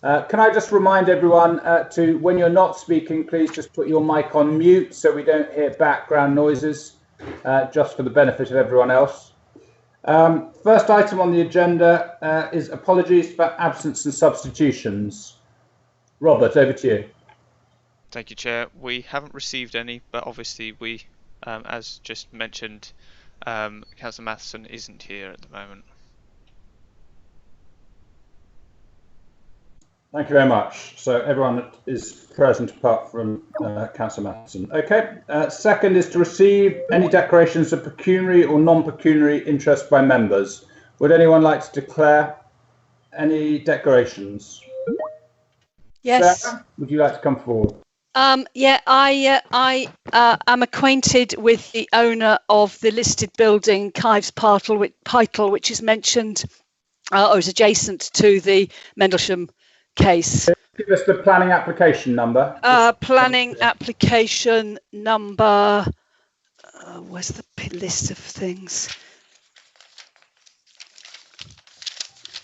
Can I just remind everyone to, when you're not speaking, please just put your mic on mute so we don't hear background noises, just for the benefit of everyone else. First item on the agenda is apologies for absence and substitutions. Robert, over to you. Thank you, Chair. We haven't received any, but obviously we, as just mentioned, Councillor Matheson isn't here at the moment. Thank you very much. So everyone is present apart from Councillor Matheson. Okay. Second is to receive any declarations of pecuniary or non-pecuniary interest by members. Would anyone like to declare any declarations? Yes. Sarah, would you like to come forward? Yeah, I am acquainted with the owner of the listed building, Kives Pytle, which is mentioned or is adjacent to the Mendlesham case. Give us the planning application number. Planning application number. Where's the list of things?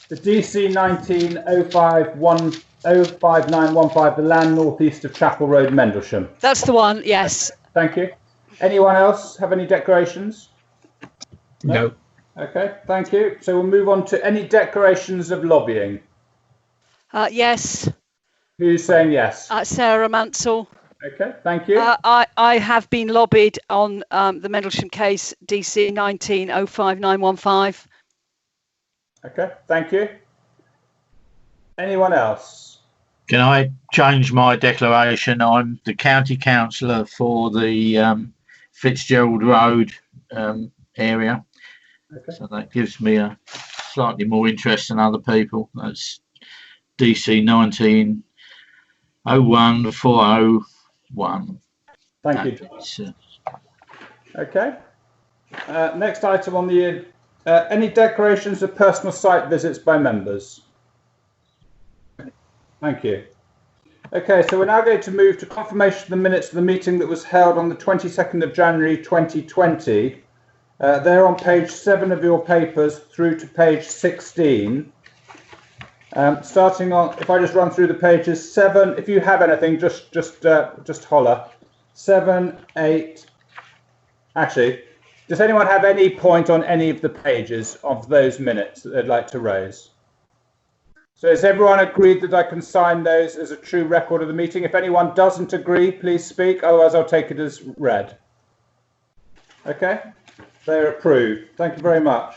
The DC 19-05915, the land northeast of Chapel Road, Mendlesham. That's the one, yes. Thank you. Anyone else have any declarations? No. Okay, thank you. So we'll move on to any declarations of lobbying. Yes. Who's saying yes? Sarah Mansell. Okay, thank you. I have been lobbied on the Mendlesham case, DC 19-05915. Okay, thank you. Anyone else? Can I change my declaration? I'm the county councillor for the Fitzgerald Road area. Okay. So that gives me a slightly more interest than other people. That's DC 19-01401. Thank you. Okay. Next item on the any declarations of personal site visits by members? Thank you. Okay, so we're now going to move to confirmation of the minutes of the meeting that was held on the 22nd of January 2020. They're on page 7 of your papers through to page 16. Starting on, if I just run through the pages, 7. If you have anything, just holler. 7, 8. Actually, does anyone have any point on any of the pages of those minutes that they'd like to raise? So has everyone agreed that I can sign those as a true record of the meeting? If anyone doesn't agree, please speak. Otherwise, I'll take it as read. Okay, they're approved. Thank you very much.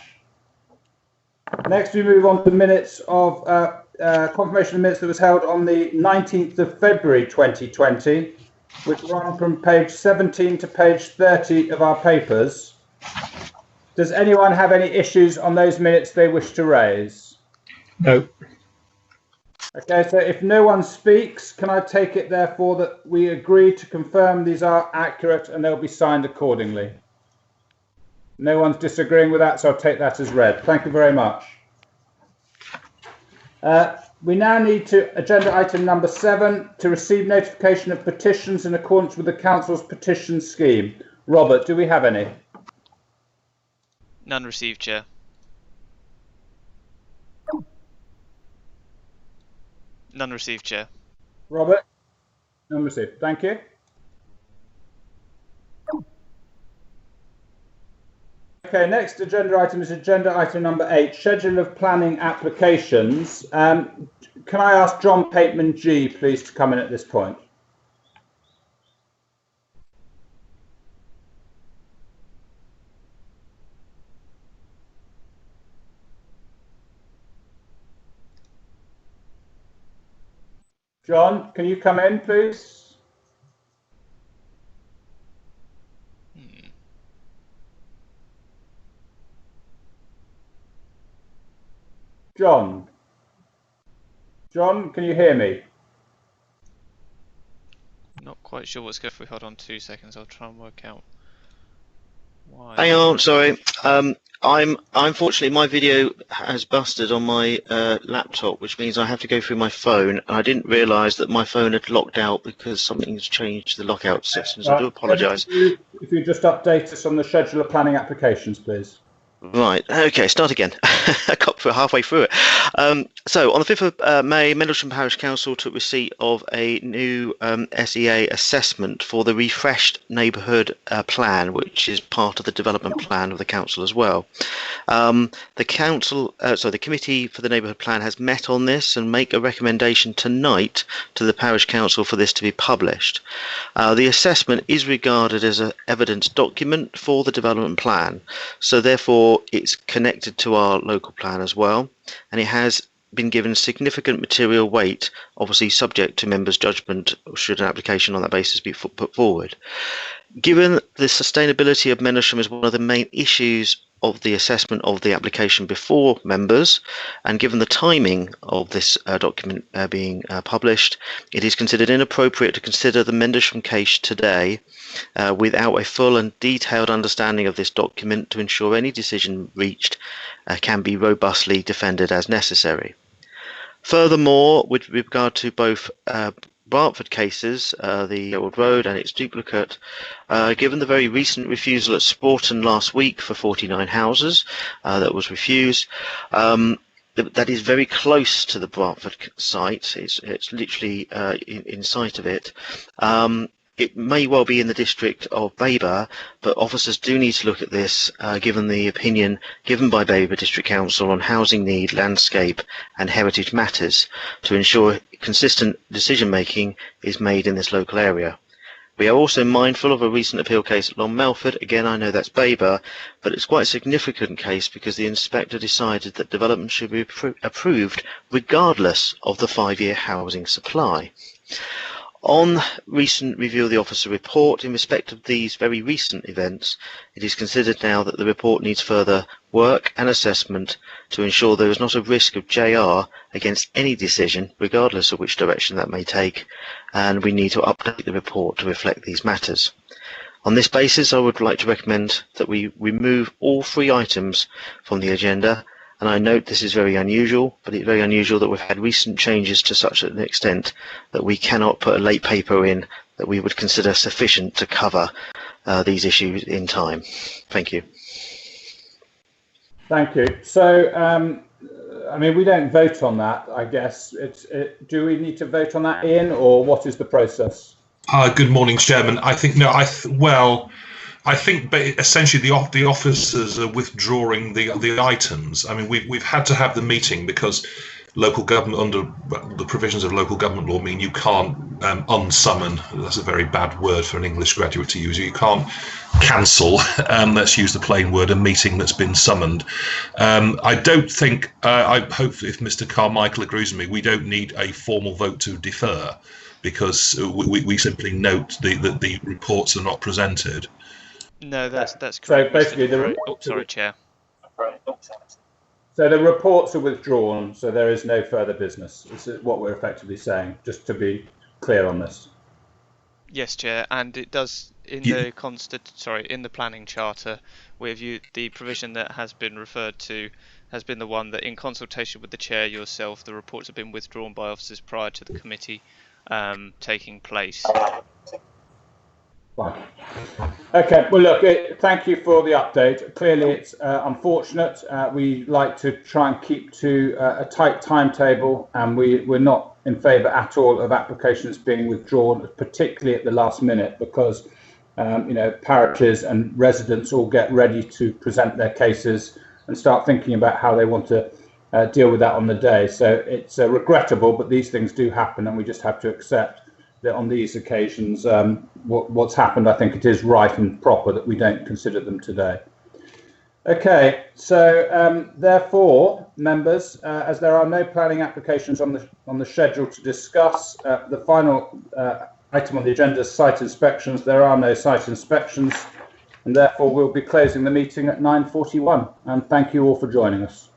Next, we move on to minutes of confirmation of minutes that was held on the 19th of February 2020, which run from page 17 to page 30 of our papers. Does anyone have any issues on those minutes they wish to raise? No. Okay, so if no one speaks, can I take it therefore that we agree to confirm these are accurate and they'll be signed accordingly? No one's disagreeing with that, so I'll take that as read. Thank you very much. We now need to agenda item number 7 to receive notification of petitions in accordance with the council's petition scheme. Robert, do we have any? None received, Chair. None received, Chair. Robert? None received. Thank you. Okay, next agenda item is agenda item number 8, schedule of planning applications. Can I ask John Pateman G, please, to come in at this point? John, can you come in, please? John, can you hear me? Not quite sure what's going on. If we hold on 2 seconds, I'll try and work out why. Hang on, sorry. Unfortunately, my video has busted on my laptop, which means I have to go through my phone. And I didn't realise that my phone had locked out because something's changed the lockout systems. I do apologise. If you just update us on the schedule of planning applications, please. Right, okay, start again. I got halfway through it. So, on the 5th of May, Mendlesham Parish Council took receipt of a new SEA assessment for the refreshed neighbourhood plan, which is part of the development plan of the council as well. The committee for the neighbourhood plan has met on this and make a recommendation tonight to the parish council for this to be published. The assessment is regarded as an evidence document for the development plan, so therefore it's connected to our local plan as well, and it has been given significant material weight, obviously subject to members' judgment should an application on that basis be put forward. Given the sustainability of Mendlesham is one of the main issues of the assessment of the application before members, and given the timing of this document being published, it is considered inappropriate to consider the Mendlesham case today without a full and detailed understanding of this document to ensure any decision reached can be robustly defended as necessary. Furthermore, with regard to both Bramford cases, the old road and its duplicate, given the very recent refusal at Sporton last week for 49 houses that was refused, that is very close to the Bramford site. It's literally in sight of it. It may well be in the district of Baber, but officers do need to look at this, given the opinion given by Baber District Council on housing need, landscape and heritage matters, to ensure consistent decision making is made in this local area. We are also mindful of a recent appeal case at Long Melford. Again, I know that's Baber, but it's quite a significant case because the inspector decided that development should be approved regardless of the 5-year housing supply. On recent review of the officer report, in respect of these very recent events, it is considered now that the report needs further work and assessment to ensure there is not a risk of JR against any decision, regardless of which direction that may take, and we need to update the report to reflect these matters. On this basis, I would like to recommend that we remove all 3 items from the agenda. And I note this is very unusual, but it's very unusual that we've had recent changes to such an extent that we cannot put a late paper in that we would consider sufficient to cover these issues in time. Thank you. Thank you. So, I mean, we don't vote on that, I guess. Do we need to vote on that, Ian, or what is the process? Good morning, Chairman. I think, no, I think essentially the officers are withdrawing the items. I mean, we've had to have the meeting because local government, under the provisions of local government law, mean you can't unsummon. That's a very bad word for an English graduate to use. You can't cancel. Let's use the plain word, a meeting that's been summoned. I don't think. I hope if Mr. Carmichael agrees with me, we don't need a formal vote to defer because we simply note that the reports are not presented. No, that's correct. So basically, sorry, Chair. So the reports are withdrawn, so there is no further business. This is what we're effectively saying, just to be clear on this. Yes, Chair, and it does in the planning charter, the provision that has been referred to has been the one that, in consultation with the Chair yourself, the reports have been withdrawn by officers prior to the committee taking place. Fine. Okay, well look, thank you for the update. Clearly it's unfortunate. We like to try and keep to a tight timetable, and we're not in favour at all of applications being withdrawn, particularly at the last minute, because parishes and residents all get ready to present their cases and start thinking about how they want to deal with that on the day. So it's regrettable, but these things do happen, and we just have to accept that on these occasions, what's happened, I think it is right and proper that we don't consider them today. Okay, so therefore, members, as there are no planning applications on the schedule to discuss, the final item on the agenda is site inspections. There are no site inspections, and therefore we'll be closing the meeting at 9:41. And thank you all for joining us.